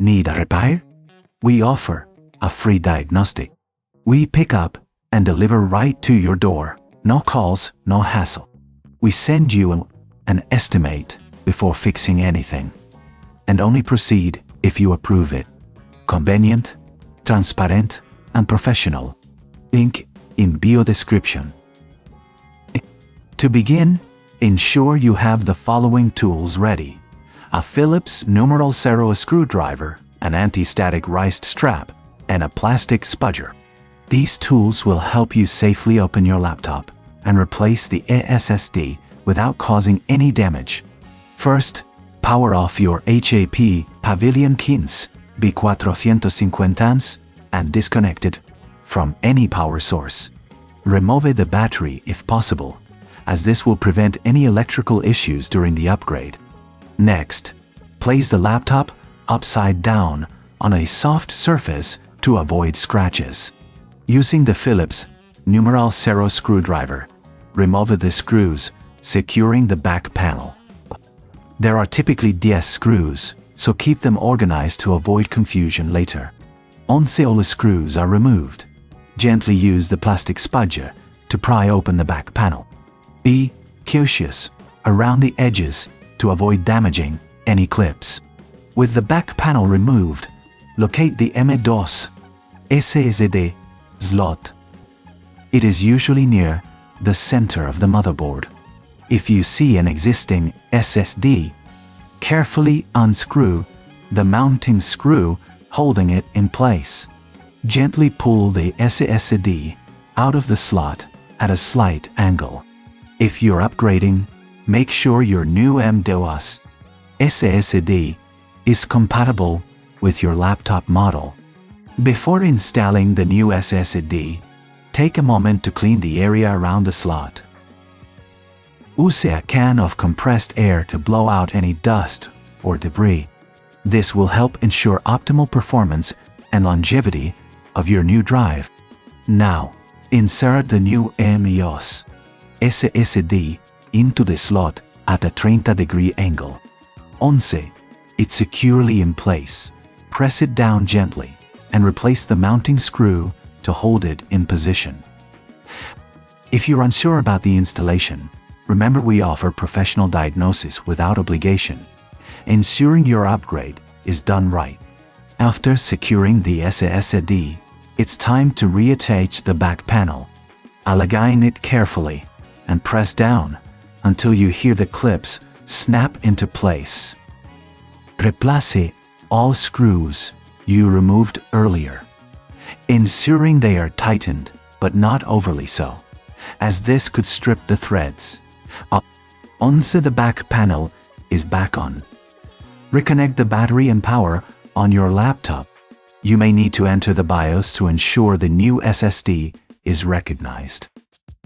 Need a repair? We offer a free diagnostic. We pick up and deliver right to your door. No calls, no hassle. We send you an estimate before fixing anything. And only proceed if you approve it. Convenient, transparent, and professional. Link in bio description. To begin, ensure you have the following tools ready: a Phillips numeral 0 screwdriver, an anti-static riced strap, and a plastic spudger. These tools will help you safely open your laptop and replace the SSD without causing any damage. First, power off your HP Pavilion keys B450 and disconnect it from any power source. Remove the battery if possible, as this will prevent any electrical issues during the upgrade. Next, place the laptop upside down on a soft surface to avoid scratches. Using the Phillips numeral 0 screwdriver, remove the screws securing the back panel. There are typically DS screws, so keep them organized to avoid confusion later. Once all the screws are removed, gently use the plastic spudger to pry open the back panel. Be cautious around the edges to avoid damaging any clips. With the back panel removed, locate the M2 SSD slot. It is usually near the center of the motherboard. If you see an existing SSD, carefully unscrew the mounting screw holding it in place. Gently pull the SSD out of the slot at a slight angle. If you're upgrading, make sure your new M2 SSD is compatible with your laptop model. Before installing the new SSD, take a moment to clean the area around the slot. Use a can of compressed air to blow out any dust or debris. This will help ensure optimal performance and longevity of your new drive. Now, insert the new M2 SSD into the slot at a 30-degree angle. Once it's securely in place, press it down gently and replace the mounting screw to hold it in position. If you're unsure about the installation, remember we offer professional diagnosis without obligation, ensuring your upgrade is done right. After securing the SSD, it's time to reattach the back panel. Align it carefully and press down until you hear the clips snap into place. Replace all screws you removed earlier, ensuring they are tightened but not overly so, as this could strip the threads. Once the back panel is back on, reconnect the battery and power on your laptop. You may need to enter the BIOS to ensure the new SSD is recognized.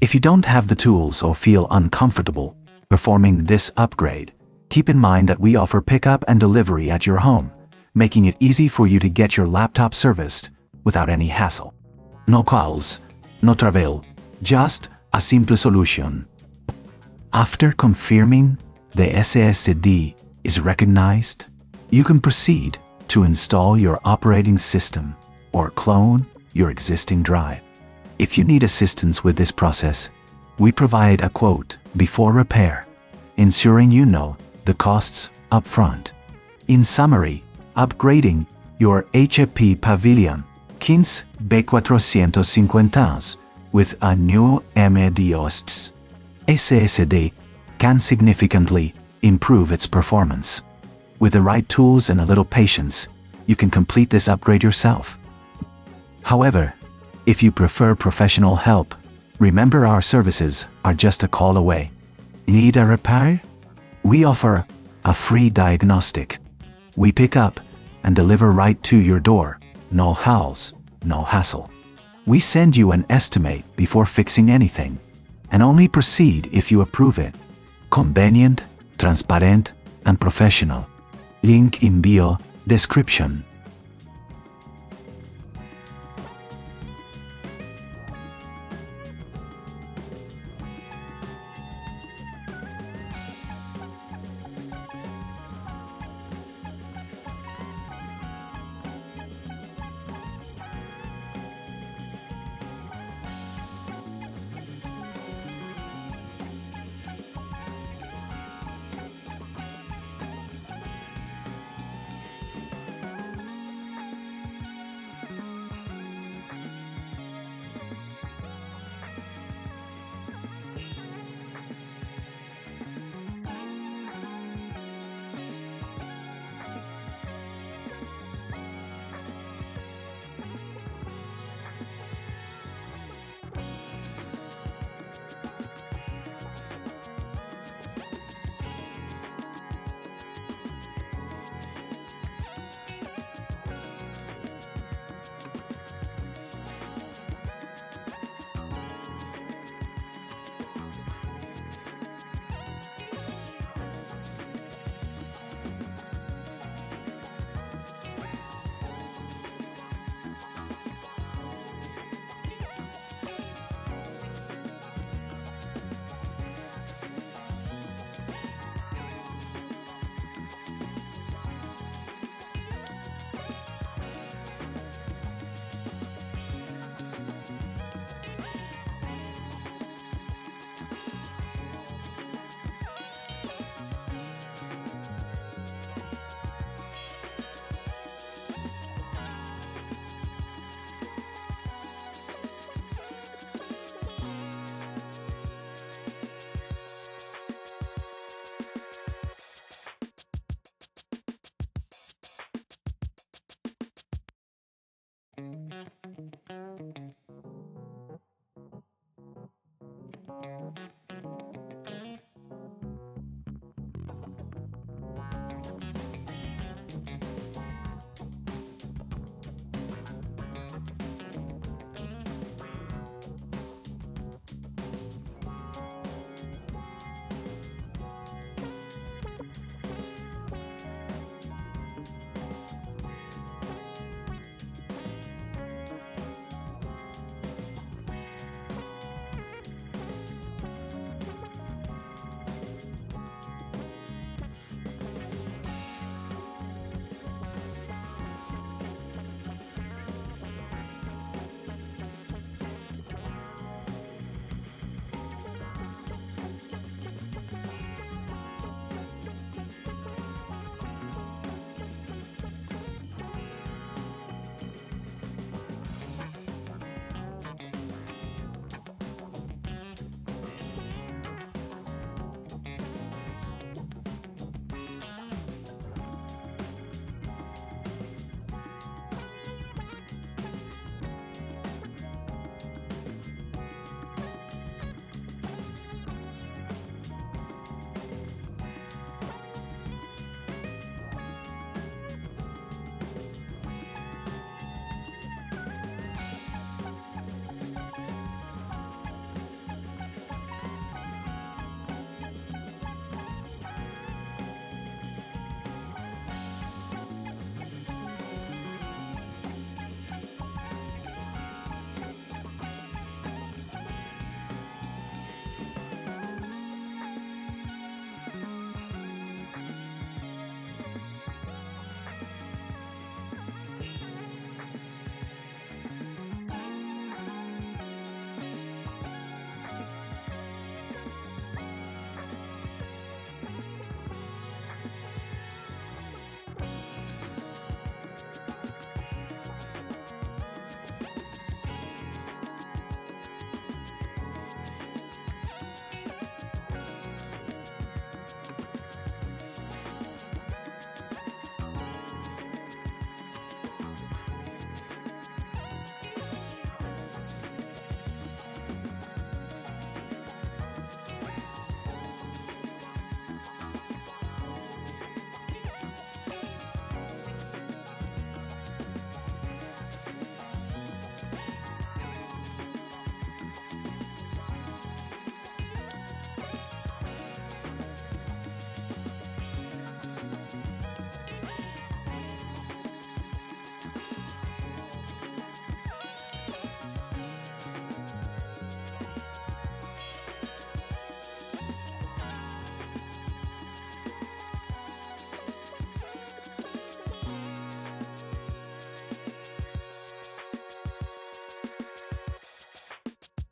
If you don't have the tools or feel uncomfortable performing this upgrade, keep in mind that we offer pickup and delivery at your home, making it easy for you to get your laptop serviced without any hassle. No calls, no travel, just a simple solution. After confirming the SSD is recognized, you can proceed to install your operating system or clone your existing drive. If you need assistance with this process, we provide a quote before repair, ensuring you know the costs up front. In summary, upgrading your HP Pavilion keys B450 with a new M2 SSD can significantly improve its performance. With the right tools and a little patience, you can complete this upgrade yourself. However, if you prefer professional help, remember our services are just a call away. Need a repair? We offer a free diagnostic. We pick up and deliver right to your door. No howls, no hassle. We send you an estimate before fixing anything, and only proceed if you approve it. Convenient, transparent, and professional. Link in bio description.